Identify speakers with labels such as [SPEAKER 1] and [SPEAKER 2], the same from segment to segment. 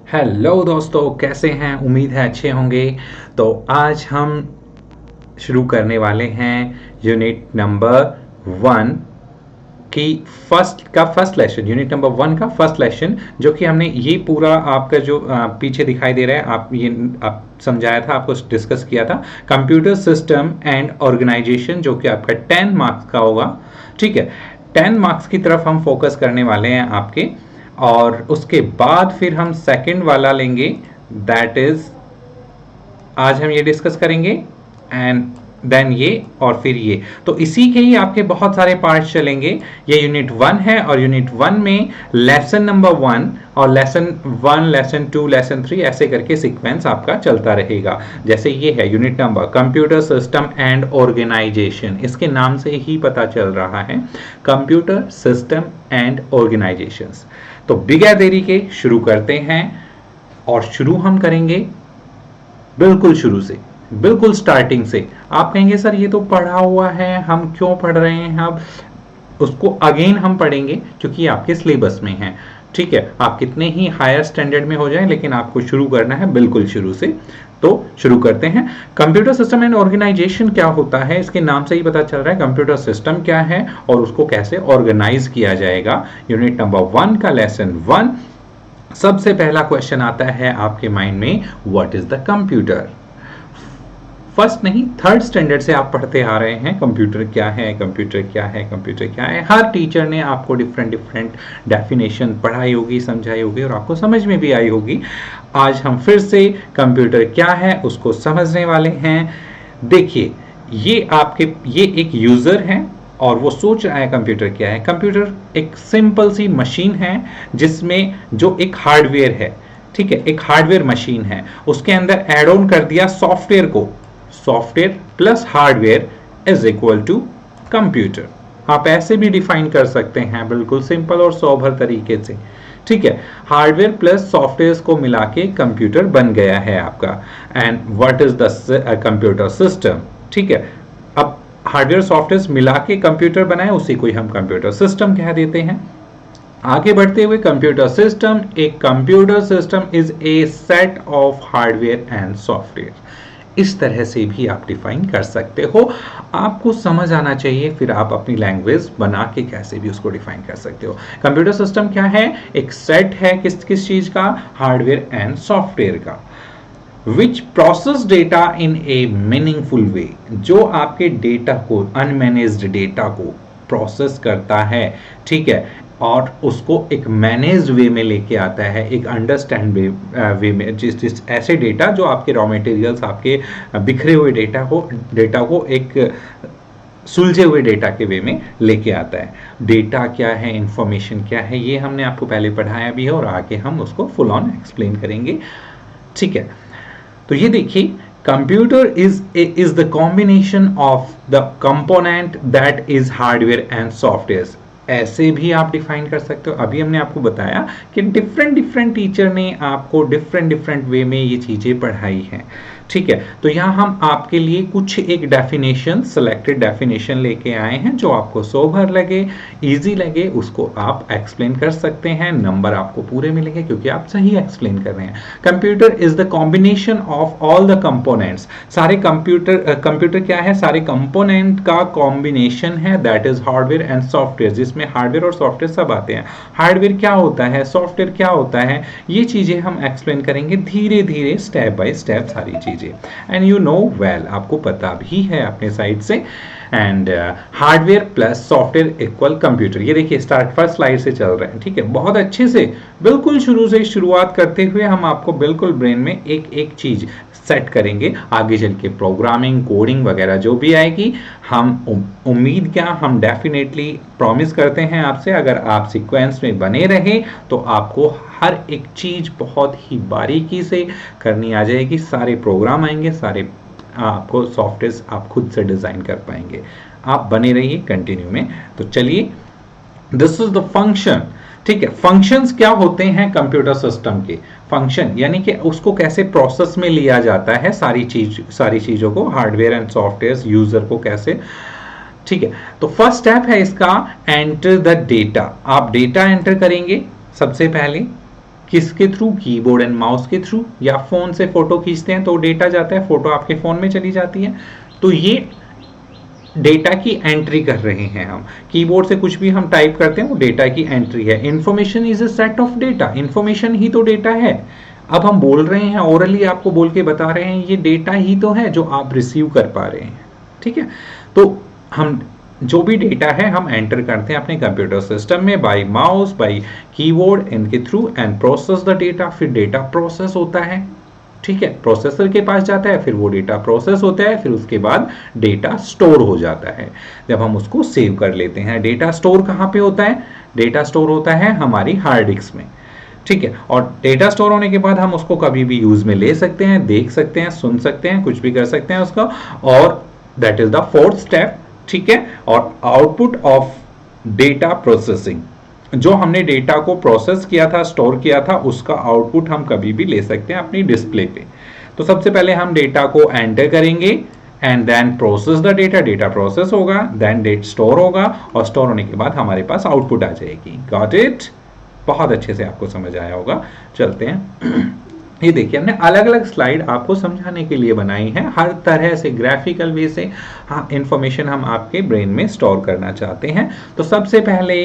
[SPEAKER 1] Hello दोस्तों, कैसे हैं? उम्मीद है अच्छे होंगे। तो आज हम शुरू करने वाले हैं यूनिट नंबर 1 की फर्स्ट लेसन, यूनिट नंबर 1 का फर्स्ट लेसन, जो कि हमने ये पूरा आपका जो पीछे दिखाई दे रहा है, आप समझाया था, आपको डिस्कस किया था कंप्यूटर सिस्टम एंड ऑर्गेनाइजेशन, जो कि आपका 10 मार्क्स का होगा। ठीक है, 10 मार्क्स की तरफ हम फोकस करने वाले हैं आपके, और उसके बाद फिर हम सेकंड वाला लेंगे, दैट इज आज हम ये डिस्कस करेंगे, एंड देन ये और फिर ये। तो इसी के ही आपके बहुत सारे पार्ट्स चलेंगे। ये यूनिट 1 है और यूनिट 1 में लेसन नंबर 1 और लेसन 1, लेसन 2, लेसन 3 ऐसे करके सीक्वेंस आपका चलता रहेगा। जैसे ये है unit number computer system and organisation, इसके नाम से ही पता चल रहा है कंप्यूटर सिस्टम एंड ऑर्गेनाइजेशंस। तो बिगैर देरी के शुरू करते हैं, और शुरू हम करेंगे बिल्कुल शुरू से, बिल्कुल स्टार्टिंग से। आप कहेंगे सर ये तो पढ़ा हुआ है, हम क्यों पढ़ रहे हैं? अब उसको अगेन हम पढ़ेंगे क्योंकि आपके सिलेबस में है। ठीक है, आप कितने ही हायर स्टैंडर्ड में हो जाएं, लेकिन आपको शुरू करना है बिल्कुल शुरू से। तो शुरू करते हैं। कंप्यूटर सिस्टम एंड ऑर्गेनाइजेशन क्या होता है? इसके नाम से ही पता चल रहा है कंप्यूटर सिस्टम क्या है और उसको कैसे ऑर्गेनाइज किया जाएगा। यूनिट नंबर 1 का लेसन 1। सबसे पहला क्वेश्चन आता है आपके माइंड में, what is the computer? First नहीं, थर्ड स्टैंडर्ड से आप पढ़ते आ रहे हैं कंप्यूटर क्या है, कंप्यूटर क्या है, कंप्यूटर क्या है। हर टीचर ने आपको डिफरेंट डेफिनेशन पढ़ाई होगी, समझाई होगी और आपको समझ में भी आई होगी। आज हम फिर से कंप्यूटर क्या है उसको समझने वाले हैं। देखिए, ये एक यूजर है और वो सोच रहा है कंप्यूटर क्या है। कंप्यूटर एक सिंपल सी मशीन है जिसमें जो एक हार्डवेयर है, ठीक है, एक हार्डवेयर मशीन है, उसके अंदर एड ऑन कर दिया सॉफ्टवेयर को। Software plus hardware is equal to computer. आप ऐसे भी डिफाइन कर सकते हैं, बिल्कुल सिंपल और सोबर तरीके से। ठीक है, हार्डवेयर प्लस सॉफ्टवेयर को मिला के कंप्यूटर बन गया है आपका। And what is the computer system? ठीक है, अब हार्डवेयर सॉफ्टवेयर मिला के कंप्यूटर बनाए, उसी को ही हम कंप्यूटर सिस्टम कह देते हैं। आगे बढ़ते हुए, कंप्यूटर सिस्टम, एक computer system is a set of hardware and software. इस तरह से भी आप डिफाइन कर सकते हो। आपको समझ आना चाहिए, फिर आप अपनी लैंग्वेज बना के कैसे भी उसको डिफाइन कर सकते हो। कंप्यूटर सिस्टम क्या है? एक सेट है किस किस चीज का? हार्डवेयर एंड सॉफ्टवेयर का। Which process data in A meaningful वे, जो आपके डेटा को, अनमैनेज्ड डेटा को प्रोसेस करता है, ठीक है, और उसको एक मैनेज्ड वे में लेके आता है, एक अंडरस्टैंड वे में, जिस ऐसे डेटा जो आपके रॉ मटेरियल्स, आपके बिखरे हुए डेटा को एक सुलझे हुए डेटा के वे में लेके आता है। डेटा क्या है, इंफॉर्मेशन क्या है, ये हमने आपको पहले पढ़ाया भी है और आगे हम उसको फुल ऑन एक्सप्लेन करेंगे। ठीक है, तो ये देखिए, computer is the combination of the component that is hardware and software. ऐसे भी आप डिफाइन कर सकते हो। अभी हमने आपको बताया कि डिफरेंट टीचर ने आपको डिफरेंट वे में ये चीजें पढ़ाई हैं। ठीक है, तो यहाँ हम आपके लिए कुछ एक डेफिनेशन, सिलेक्टेड डेफिनेशन लेके आए हैं, जो आपको सोबर लगे, इजी लगे, उसको आप एक्सप्लेन कर सकते हैं। नंबर आपको पूरे मिलेंगे क्योंकि आप सही एक्सप्लेन कर रहे हैं। Computer is the combination of all the components. सारे कंप्यूटर क्या है? सारे कंपोनेंट का कॉम्बिनेशन है, that is hardware and software, जिसमें हार्डवेयर और सॉफ्टवेयर सब आते हैं। हार्डवेयर क्या होता है, सॉफ्टवेयर क्या होता है, ये चीजें हम एक्सप्लेन करेंगे धीरे धीरे, स्टेप बाय स्टेप सारी चीजें। एंड यू नो वेल, आपको पता भी है अपने साइड से। And hardware plus software equal computer. ये देखिए, स्टार्ट फर्स्ट स्लाइड से चल रहे हैं। ठीक है, बहुत अच्छे से बिल्कुल शुरू से शुरुआत करते हुए हम आपको बिल्कुल ब्रेन में एक एक चीज सेट करेंगे। आगे चल के प्रोग्रामिंग, कोडिंग वगैरह जो भी आएगी, हम उम्मीद क्या, हम डेफिनेटली प्रॉमिस करते हैं आपसे, अगर आप सीक्वेंस में बने रहे तो आपको हर एक चीज बहुत ही बारीकी से करनी आ जाएगी। सारे प्रोग्राम आएंगे, सारे आपको सॉफ्टवेयर आप खुद से डिजाइन कर पाएंगे। आप बने रहिए कंटिन्यू में। तो चलिए, दिस इज द फंक्शन। ठीक है, फंक्शंस क्या होते हैं कंप्यूटर सिस्टम के? फंक्शन यानी कि उसको कैसे प्रोसेस में लिया जाता है, सारी चीजों को, हार्डवेयर एंड सॉफ्टवेयर, यूजर को कैसे। ठीक है, तो फर्स्ट स्टेप है इसका, एंटर द डेटा। आप डेटा एंटर करेंगे सबसे पहले। किसके थ्रू? कीबोर्ड एंड माउस के थ्रू, या फोन से फोटो खींचते हैं तो डेटा जाता है, फोटो आपके फोन में चली जाती है। तो ये डेटा की एंट्री कर रहे हैं हम, कीबोर्ड से कुछ भी हम टाइप करते हैं वो डेटा की एंट्री है। Information is a set of data, information ही तो डेटा है। अब हम बोल रहे हैं, ओरली आपको बोल के बता रहे हैं, ये डेटा ही तो है जो आप रिसीव कर पा रहे हैं, ठीक है। तो हम जो भी डेटा है हम एंटर करते हैं अपने कंप्यूटर सिस्टम में बाय माउस, बाय कीबोर्ड, इनके through, and process the data. फिर डेटा प्रोसेस होता है, ठीक है, प्रोसेसर के पास जाता है, फिर वो डेटा प्रोसेस होता है, फिर उसके बाद डेटा स्टोर हो जाता है, जब हम उसको सेव कर लेते हैं। डेटा स्टोर कहाँ पे होता है? डेटा स्टोर होता है हमारी हार्ड डिस्क में, ठीक है। और डेटा स्टोर होने के बाद हम उसको कभी भी यूज में ले सकते हैं, देख सकते हैं, सुन सकते हैं, कुछ भी कर सकते हैं उसका। और that is the fourth step, ठीक है। और आउटपुट ऑफ डेटा प्रोसेसिंग, जो हमने डेटा को प्रोसेस किया था, स्टोर किया था, उसका आउटपुट हम कभी भी ले सकते हैं अपनी डिस्प्ले पे। तो सबसे पहले हम डेटा को एंटर करेंगे and then process the data, data process होगा, देन डेट स्टोर होगा, और स्टोर होने के बाद हमारे पास आउटपुट आ जाएगी। Got it? बहुत अच्छे से आपको समझ आया होगा। चलते हैं ये देखिए, हमने अलग अलग स्लाइड आपको समझाने के लिए बनाई है, हर तरह से ग्राफिकल वे से हाँ इंफॉर्मेशन हम आपके ब्रेन में स्टोर करना चाहते हैं। तो सबसे पहले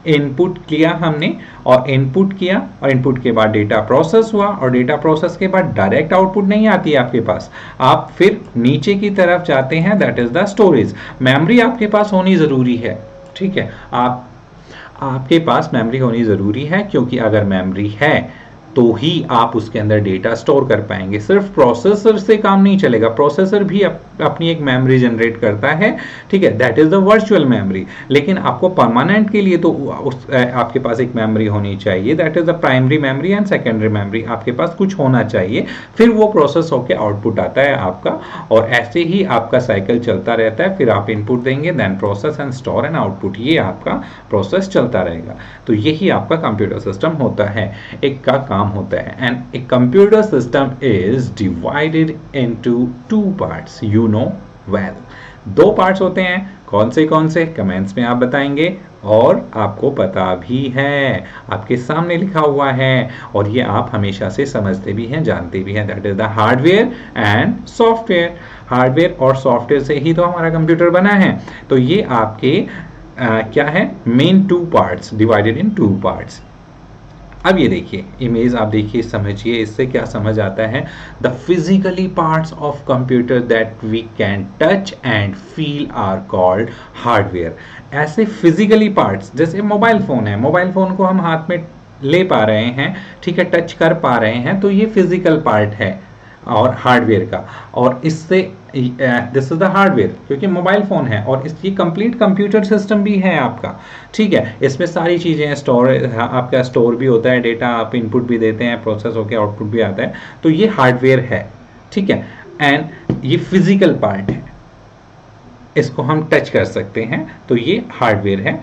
[SPEAKER 1] इनपुट किया हमने, और इनपुट किया, और इनपुट के बाद डेटा प्रोसेस हुआ, और डेटा प्रोसेस के बाद डायरेक्ट आउटपुट नहीं आती है आपके पास, आप फिर नीचे की तरफ जाते हैं, that is the storage. Memory आपके पास होनी ज़रूरी है, ठीक है, आपके पास मेमोरी होनी ज़रूरी है, क्योंकि अगर मेमोरी है तो ही आप उसके अंदर डेटा स्टोर कर पाएंगे। सिर्फ प्रोसेसर से काम नहीं चलेगा, प्रोसेसर भी अपनी एक मेमोरी जनरेट करता है, ठीक है, that is the virtual memory. लेकिन आपको परमानेंट के लिए तो आपके पास एक मेमोरी होनी चाहिए, that is the primary memory and secondary memory, आपके पास कुछ होना चाहिए, फिर वो प्रोसेस होकर आउटपुट आता है आपका, और ऐसे ही आपका साइकिल चलता रहता है। फिर आप इनपुट देंगे, then process and store and output, ये आपका प्रोसेस चलता रहेगा। तो यही आपका कंप्यूटर सिस्टम होता है, एक का काम होता है। And A computer system is divided into two parts, you know well. दो पार्ट्स होते हैं, कौन से कमेंट्स में आप बताएंगे, और आपको पता भी है, आपके सामने लिखा हुआ है, और ये आप हमेशा से समझते भी हैं, जानते भी हैं, that is the hardware and software. Hardware और सॉफ्टवेयर से ही तो हमारा कंप्यूटर बना है। तो ये आपके क्या है, main two parts, divided in two parts. अब ये देखिए इमेज, आप देखिए, समझिए, इससे क्या समझ आता है। The physically parts of computer that we can touch and feel are called hardware. ऐसे फिजिकली पार्ट्स, जैसे मोबाइल फोन है, मोबाइल फोन को हम हाथ में ले पा रहे हैं, ठीक है, टच कर पा रहे हैं, तो ये फिजिकल पार्ट है और हार्डवेयर का। और इससे दिस इज द हार्डवेयर, क्योंकि मोबाइल फोन है, और इसकी कंप्लीट कंप्यूटर सिस्टम भी है आपका, ठीक है। इसमें सारी चीज़ें स्टोर, आपका स्टोर भी होता है डेटा, आप इनपुट भी देते हैं, प्रोसेस होकर आउटपुट भी आता है, तो ये हार्डवेयर है, ठीक है। एंड ये फिजिकल पार्ट है, इसको हम टच कर सकते हैं, तो ये हार्डवेयर है।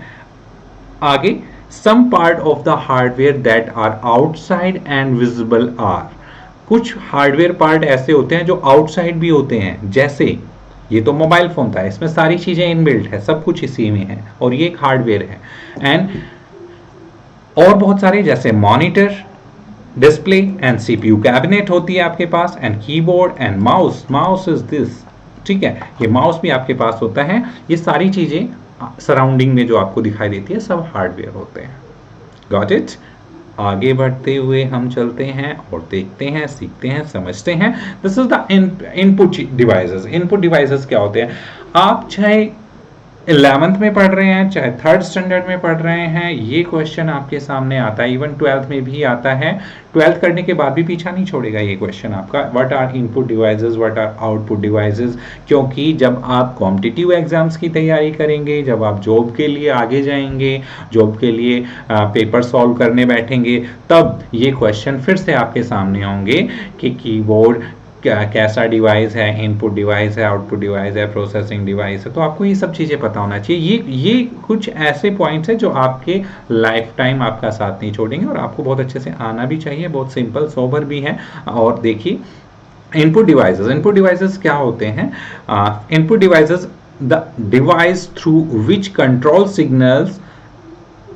[SPEAKER 1] आगे, some part of the hardware that are outside and visible are. कुछ हार्डवेयर पार्ट ऐसे होते हैं जो आउटसाइड भी होते हैं, जैसे ये तो मोबाइल फोन था, इसमें सारी चीजें इनबिल्ट है, सब कुछ इसी में है, और ये एक हार्डवेयर है। एंड और बहुत सारे, जैसे monitor, display and CPU cabinet होती है आपके पास, and keyboard and mouse, mouse is this, ठीक है, ये माउस भी आपके पास होता है। ये सारी चीजें सराउंडिंग में जो आपको दिखाई देती है, सब हार्डवेयर होते हैं। Got it? आगे बढ़ते हुए हम चलते हैं और देखते हैं, सीखते हैं, समझते हैं। This is the input devices. Input devices क्या होते हैं? आप चाहे 11th में पढ़ रहे हैं, चाहे 3rd स्टैंडर्ड में पढ़ रहे हैं, ये क्वेश्चन आपके सामने आता है, इवन 12th में भी आता है। 12th करने के बाद भी पीछा नहीं छोड़ेगा ये क्वेश्चन आपका, what are input devices, what are output devices. क्योंकि जब आप कॉम्पिटिटिव एग्जाम्स की तैयारी करेंगे, जब आप जॉब के लिए आगे जाएंगे, जॉब के लिए पेपर सॉल्व करने बैठेंगे, तब ये क्वेश्चन फिर से आपके सामने होंगे कि कीबोर्ड कैसा डिवाइस है, इनपुट डिवाइस है, आउटपुट डिवाइस है, प्रोसेसिंग डिवाइस है। तो आपको ये सब चीज़ें पता होना चाहिए। ये कुछ ऐसे पॉइंट्स हैं जो आपके लाइफ टाइम आपका साथ नहीं छोड़ेंगे, और आपको बहुत अच्छे से आना भी चाहिए, बहुत सिंपल सोबर भी है। और देखिए, इनपुट डिवाइसेस क्या होते हैं? Input devices, the device through which control signals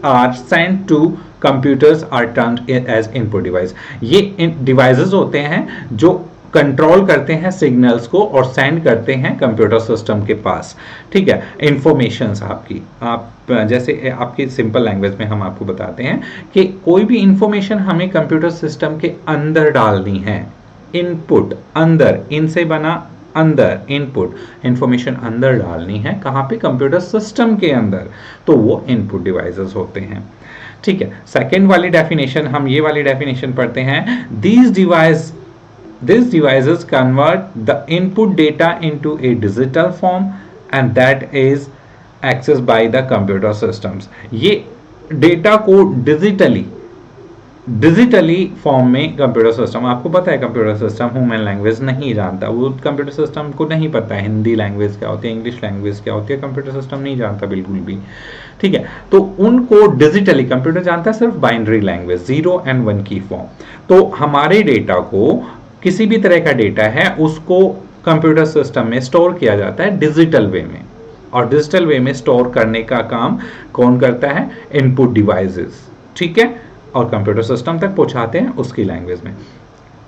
[SPEAKER 1] are sent to computers are termed as input device. ये डिवाइसेस होते हैं जो कंट्रोल करते हैं सिग्नल्स को और सेंड करते हैं कंप्यूटर सिस्टम के पास। ठीक है, इंफॉर्मेशंस आपकी, आप जैसे आपकी सिंपल लैंग्वेज में हम आपको बताते हैं कि कोई भी इंफॉर्मेशन हमें कंप्यूटर सिस्टम के अंदर डालनी है। इनपुट अंदर, इन से बना अंदर, इनपुट इंफॉर्मेशन अंदर डालनी है, कहाँ पे? कंप्यूटर सिस्टम के अंदर, तो वो इनपुट डिवाइसेस होते हैं। ठीक है, सेकेंड वाली डेफिनेशन, हम ये वाली डेफिनेशन पढ़ते हैं। These devices convert the input data into a digital form and that is accessed by the computer systems। ये डेटा को डिजिटली फॉर्म में कंप्यूटर सिस्टम, आपको पता है कंप्यूटर सिस्टम ह्यूमन लैंग्वेज नहीं जानता, वो कंप्यूटर सिस्टम को नहीं पता है हिंदी लैंग्वेज क्या होती है, इंग्लिश लैंग्वेज क्या होती है, कंप्यूटर सिस्टम नहीं जानता बिल्कुल भी। ठीक है, तो उनको डिजिटली कंप्यूटर जानता है सिर्फ बाइनरी लैंग्वेज, 0 और 1 की फॉर्म। तो हमारे डेटा को, किसी भी तरह का डेटा है उसको कंप्यूटर सिस्टम में स्टोर किया जाता है डिजिटल वे में, और डिजिटल वे में स्टोर करने का काम कौन करता है? Input devices. ठीक है, और कंप्यूटर सिस्टम तक पहुंचाते हैं उसकी लैंग्वेज में।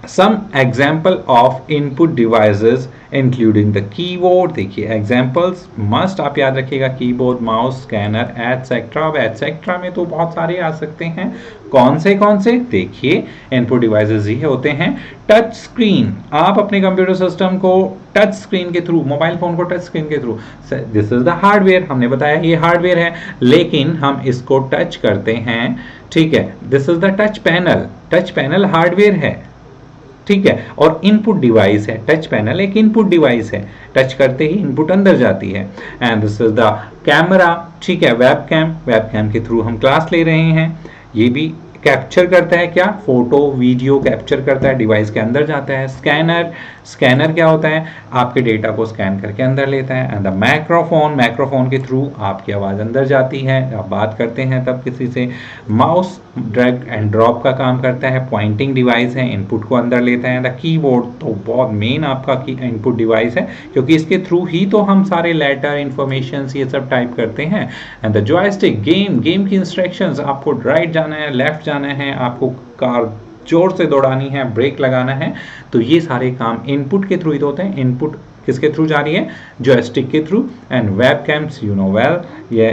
[SPEAKER 1] Some example of input devices including the keyboard, देखिए एग्जाम्पल्स मस्ट आप याद रखिएगा, कीबोर्ड, माउस, स्कैनर, एटसेट्रा। अब एटसेट्रा में तो बहुत सारे आ सकते हैं, कौन से? देखिए इनपुट डिवाइसेस ये होते हैं। टच स्क्रीन, आप अपने कंप्यूटर सिस्टम को टच स्क्रीन के थ्रू, मोबाइल फोन को टच स्क्रीन के through, this is the hardware, हमने बताया ये हार्डवेयर है, लेकिन हम इसको टच करते हैं। ठीक है, this is the touch panel, touch panel hardware है। ठीक है, और इनपुट डिवाइस है, टच पैनल एक इनपुट डिवाइस है, टच करते ही इनपुट अंदर जाती है। And this is the camera. ठीक है, वेबकैम के थ्रू हम क्लास ले रहे हैं, ये भी कैप्चर करता है क्या? फोटो वीडियो कैप्चर करता है, डिवाइस के अंदर जाता है। स्कैनर क्या होता है? आपके डेटा को स्कैन करके अंदर लेता है। एंड द मैक्रोफोन के थ्रू आपकी आवाज़ अंदर जाती है, आप बात करते हैं तब किसी से। माउस ड्रैग एंड ड्रॉप का काम करता है, पॉइंटिंग डिवाइस है, इनपुट को अंदर लेता है। द कीबोर्ड तो बहुत मेन आपका इनपुट डिवाइस है, क्योंकि इसके थ्रू ही तो हम सारे लेटर, इंफॉर्मेशन ये सब टाइप करते हैं। एंड द जॉयस्टिक, गेम की इंस्ट्रक्शंस, आपको राइट जाना है, लेफ्ट जाना है, आपको कार जोर से दौड़ानी है, ब्रेक लगाना है, तो ये सारे काम इनपुट के थ्रू ही तो होते हैं। इनपुट किसके थ्रू जा रही है? जॉयस्टिक के through. And webcams, you know well, ये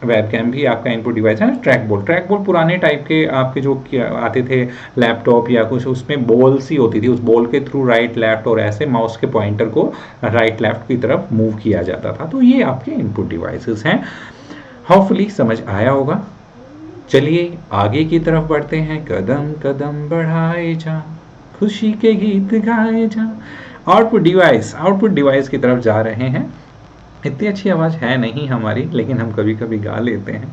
[SPEAKER 1] वेबकैम भी आपका इनपुट डिवाइस है। ट्रैकबॉल पुराने टाइप के आपके जो आते थे लैपटॉप या कुछ, उसमें बॉल सी होती थी, उस बॉल के थ्रू राइट लेफ्ट और ऐसे माउस के पॉइंटर को राइट लेफ्ट की तरफ मूव किया जाता था। तो ये आपके इनपुट डिवाइसेस हैं। होपफुली समझ आया होगा। चलिए आगे की तरफ बढ़ते हैं। कदम कदम बढ़ाए जा, खुशी के गीत गाए जा। आउटपुट डिवाइस की तरफ जा रहे हैं। इतनी अच्छी आवाज़ है नहीं हमारी, लेकिन हम कभी कभी गा लेते हैं।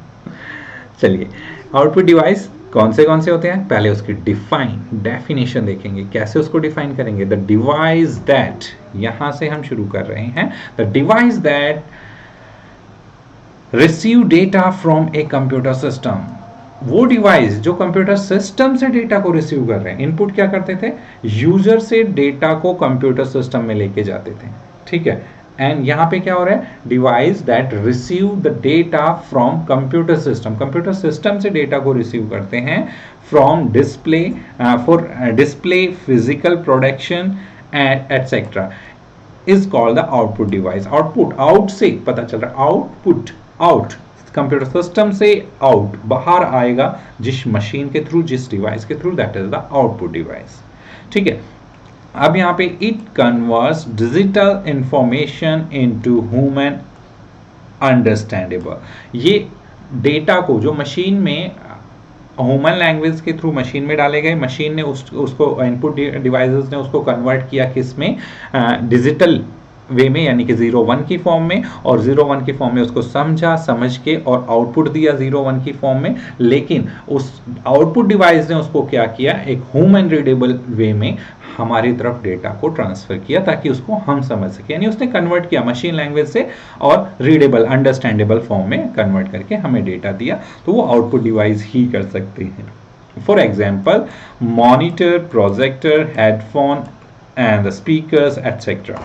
[SPEAKER 1] चलिए, आउटपुट डिवाइस कौन से होते हैं? पहले उसकी डेफिनेशन देखेंगे, कैसे उसको डिफाइन करेंगे। द डिवाइस दैट, यहां से हम शुरू कर रहे हैं। The device that receive data from A computer system, वो डिवाइस जो कंप्यूटर सिस्टम से डेटा को रिसीव कर रहे हैं। इनपुट क्या करते थे? यूजर से डेटा को कंप्यूटर सिस्टम में लेके जाते थे। ठीक है, एंड यहां पे क्या हो रहा है? Device that receive the data from computer system से डेटा को रिसीव करते हैं from display, for display, physical production etcetera, is called the output device. Out से पता चल रहा है, आउट कंप्यूटर सिस्टम से आउट बाहर आएगा, जिस मशीन के थ्रू, जिस डिवाइस के through, that is the output device. ठीक है, अब यहाँ पे it converts digital information into human understandable. ये डेटा को जो मशीन में ह्यूमन लैंग्वेज के थ्रू मशीन में डाले गए, मशीन ने उसको इनपुट डिवाइसेस ने उसको कन्वर्ट किया किस में? डिजिटल वे में, यानी कि 0-1 की फॉर्म में, और 0-1 की फॉर्म में उसको समझ के और आउटपुट दिया 0-1 की फॉर्म में। लेकिन उस आउटपुट डिवाइस ने उसको क्या किया? एक ह्यूमन रीडेबल वे में हमारी तरफ डेटा को ट्रांसफर किया, ताकि उसको हम समझ सके। यानी उसने कन्वर्ट किया मशीन लैंग्वेज से और रीडेबल, अंडरस्टैंडेबल फॉर्म में कन्वर्ट करके हमें डेटा दिया। तो वो आउटपुट डिवाइस ही कर सकते हैं। For example, monitor, projector, headphone and the speakers etcetera.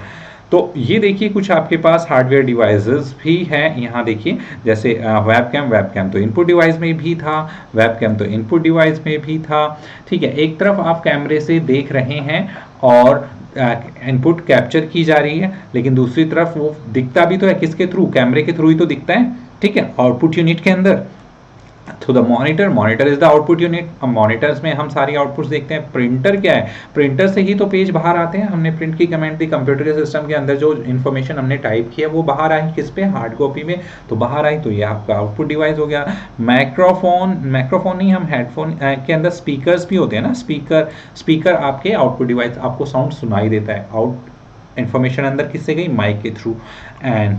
[SPEAKER 1] तो ये देखिए कुछ आपके पास हार्डवेयर डिवाइसेस भी हैं। यहाँ देखिए जैसे वेबकैम तो इनपुट डिवाइस में भी था, वेबकैम तो इनपुट डिवाइस में भी था। ठीक है, एक तरफ आप कैमरे से देख रहे हैं और इनपुट कैप्चर की जा रही है, लेकिन दूसरी तरफ वो दिखता भी तो है किसके थ्रू, कैमरे के थ्रू ही तो दिखता है। ठीक है, आउटपुट यूनिट के अंदर। तो the monitor is the output unit. अब मॉनिटर्स में हम सारी आउटपुट्स देखते हैं। प्रिंटर क्या है, प्रिंटर से ही तो पेज बाहर आते हैं। हमने प्रिंट की कमांड दी, कंप्यूटर के सिस्टम के अंदर जो इन्फॉर्मेशन हमने टाइप किया वो बाहर आई किस पे, हार्ड कॉपी में, तो बाहर आई, तो ये आपका आउटपुट डिवाइस हो गया। माइक्रोफोन नहीं, हम हेडफोन के अंदर स्पीकर्स भी होते हैं ना, स्पीकर आपके आउटपुट डिवाइस, आपको साउंड सुनाई देता है। इन्फॉर्मेशन अंदर किससे गई, माइक के थ्रू। एंड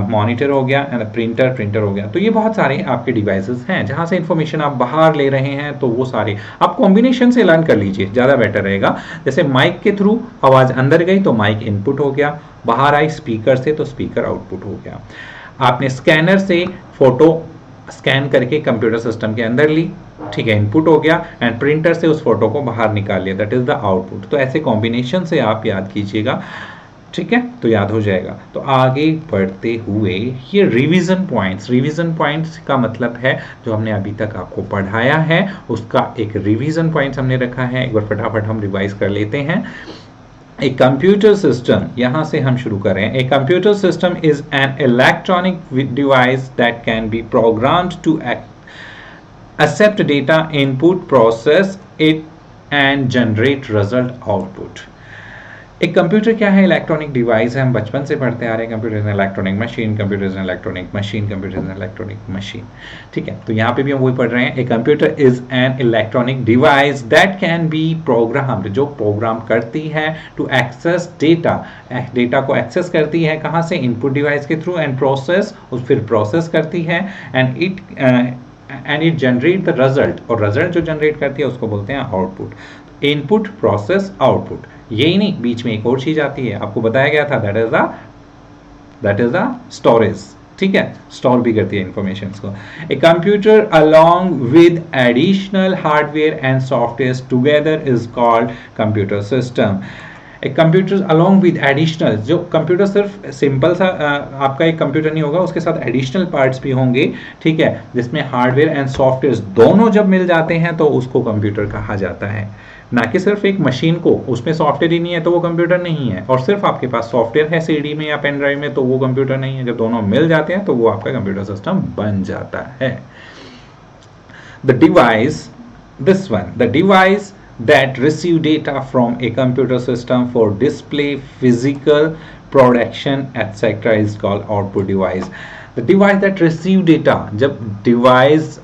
[SPEAKER 1] मॉनिटर हो गया एंड प्रिंटर हो गया। तो ये बहुत सारे आपके डिवाइसेस हैं जहां से इंफॉर्मेशन आप बाहर ले रहे हैं। तो वो सारे आप कॉम्बिनेशन से लर्न कर लीजिए, ज़्यादा बेटर रहेगा। जैसे माइक के थ्रू आवाज़ अंदर गई तो माइक इनपुट हो गया, बाहर आई स्पीकर से तो स्पीकर आउटपुट हो गया। आपने स्कैनर से फोटो स्कैन करके कंप्यूटर सिस्टम के अंदर ली, ठीक है, इनपुट हो गया, एंड प्रिंटर से उस फोटो को बाहर निकाल लिया, दैट इज द आउटपुट। तो ऐसे कॉम्बिनेशन से आप याद कीजिएगा, ठीक है, तो याद हो जाएगा। तो आगे बढ़ते हुए ये रिवीजन पॉइंट्स का मतलब है जो हमने अभी तक आपको पढ़ाया है उसका एक रिवीजन पॉइंट्स हमने रखा है। एक बार फटाफट हम रिवाइज कर लेते हैं। A computer system, यहाँ से हम शुरू कर रहे हैं। A computer system is an electronic device that can be programmed to accept data input, process it and generate result output। एक कंप्यूटर क्या है, इलेक्ट्रॉनिक डिवाइस है। हम बचपन से पढ़ते आ रहे हैं, computer is an electronic machine, computer is an electronic machine, computer is an electronic machine. ठीक है, तो यहाँ पे भी हम वही पढ़ रहे हैं। A computer is an electronic device that can be programmed, जो प्रोग्राम करती है टू एक्सेस डेटा, डेटा को एक्सेस करती है कहाँ से, इनपुट डिवाइस के थ्रू, एंड प्रोसेस, फिर प्रोसेस करती है, and it generate the result, और रिजल्ट जो जनरेट करती है उसको बोलते हैं आउटपुट। Input, process, output. यही नहीं, बीच में एक और चीज आती है, आपको बताया गया था, दैट इज द स्टोरेज। ठीक है, स्टोर भी करती है इंफॉर्मेशन को। A computer along with additional hardware and software together is called computer system. एक कंप्यूटर अलोंग विद एडिशनल, जो कंप्यूटर सिर्फ सिंपल सा आपका एक कंप्यूटर नहीं होगा, उसके साथ एडिशनल पार्ट्स भी होंगे। ठीक है, जिसमें हार्डवेयर एंड सॉफ्टवेयर दोनों जब मिल जाते हैं तो उसको कंप्यूटर कहा जाता है। ना कि सिर्फ एक मशीन को, उसमें सॉफ्टवेयर ही नहीं है तो वो कंप्यूटर नहीं है, और सिर्फ आपके पास सॉफ्टवेयर है सीडी में या पेन ड्राइव में तो वो कंप्यूटर नहीं है। जब दोनों मिल जाते हैं तो वो आपका कंप्यूटर सिस्टम बन जाता है। The device, this one, the device that receive data from a computer system for display, physical, production, etc. is called output device. The device that receive data, जब डिवाइस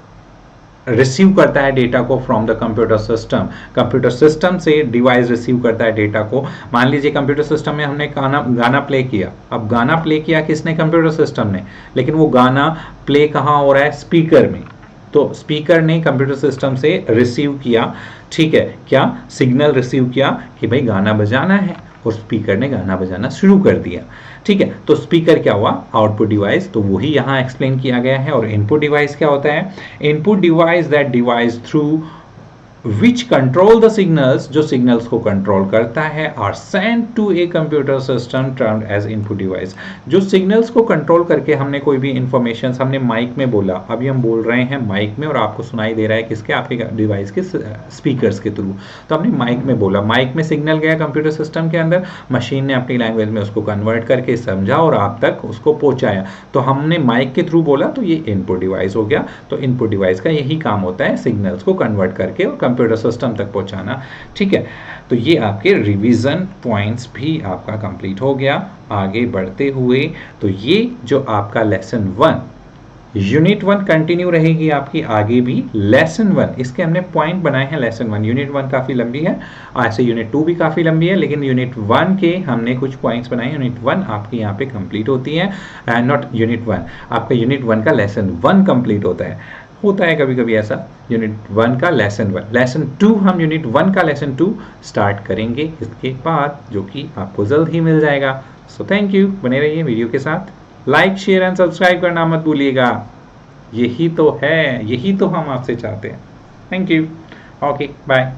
[SPEAKER 1] रिसीव करता है data को from the computer system, computer system से device receive करता है data को। मान लीजिए कंप्यूटर सिस्टम में हमने गाना प्ले किया। अब गाना प्ले किया किसने, कंप्यूटर सिस्टम ने, लेकिन वो गाना प्ले कहाँ हो रहा है, स्पीकर में। तो स्पीकर ने कंप्यूटर सिस्टम से रिसीव किया, ठीक है, क्या सिग्नल रिसीव किया कि भाई गाना बजाना है, और स्पीकर ने गाना बजाना शुरू कर दिया। ठीक है, तो स्पीकर क्या हुआ, आउटपुट डिवाइस। तो वही यहाँ एक्सप्लेन किया गया है। और इनपुट डिवाइस क्या होता है, input device that device through which control the signals, जो सिग्नल्स को कंट्रोल करता है, are send to a computer system termed as input device. जो सिग्नल्स को कंट्रोल करके हमने कोई भी इंफॉर्मेशन, हमने माइक में बोला, अभी हम बोल रहे हैं माइक में और आपको सुनाई दे रहा है किसके, आपके डिवाइस के स्पीकर्स के थ्रू। तो हमने माइक में बोला, माइक में सिग्नल गया कंप्यूटर सिस्टम के अंदर, मशीन ने अपनी लैंग्वेज में उसको कन्वर्ट करके समझा और आप तक उसको पहुंचाया। तो हमने माइक के थ्रू बोला तो ये इनपुट डिवाइस हो गया। तो इनपुट डिवाइस का यही काम होता है, सिग्नल्स को कन्वर्ट करके और कंप्यूटर सिस्टम तक पहुंचाना। ठीक है, तो ये आपके रिवीजन पॉइंट्स भी आपका कंप्लीट हो गया। आगे बढ़ते हुए तो ये जो आपका लेसन 1, यूनिट 1 कंटिन्यू रहेगी आपकी आगे भी। लेसन 1 इसके हमने पॉइंट बनाए हैं। लेसन 1, यूनिट 1 काफ़ी लंबी है, ऐसे यूनिट 2 भी काफ़ी लंबी है, लेकिन यूनिट 1 के हमने कुछ पॉइंट्स बनाए। यूनिट 1 आपकी यहाँ पे कंप्लीट होती है, नॉट यूनिट 1, आपका यूनिट 1 का लेसन 1 कंप्लीट होता है कभी कभी ऐसा। यूनिट 1 का लेसन 1, लेसन 2 हम यूनिट 1 का लेसन 2 स्टार्ट करेंगे इसके बाद, जो कि आपको जल्द ही मिल जाएगा। सो थैंक यू, बने रहिए वीडियो के साथ। लाइक, शेयर एंड सब्सक्राइब करना मत भूलिएगा। यही तो है, यही तो हम आपसे चाहते हैं। Thank you, okay, bye.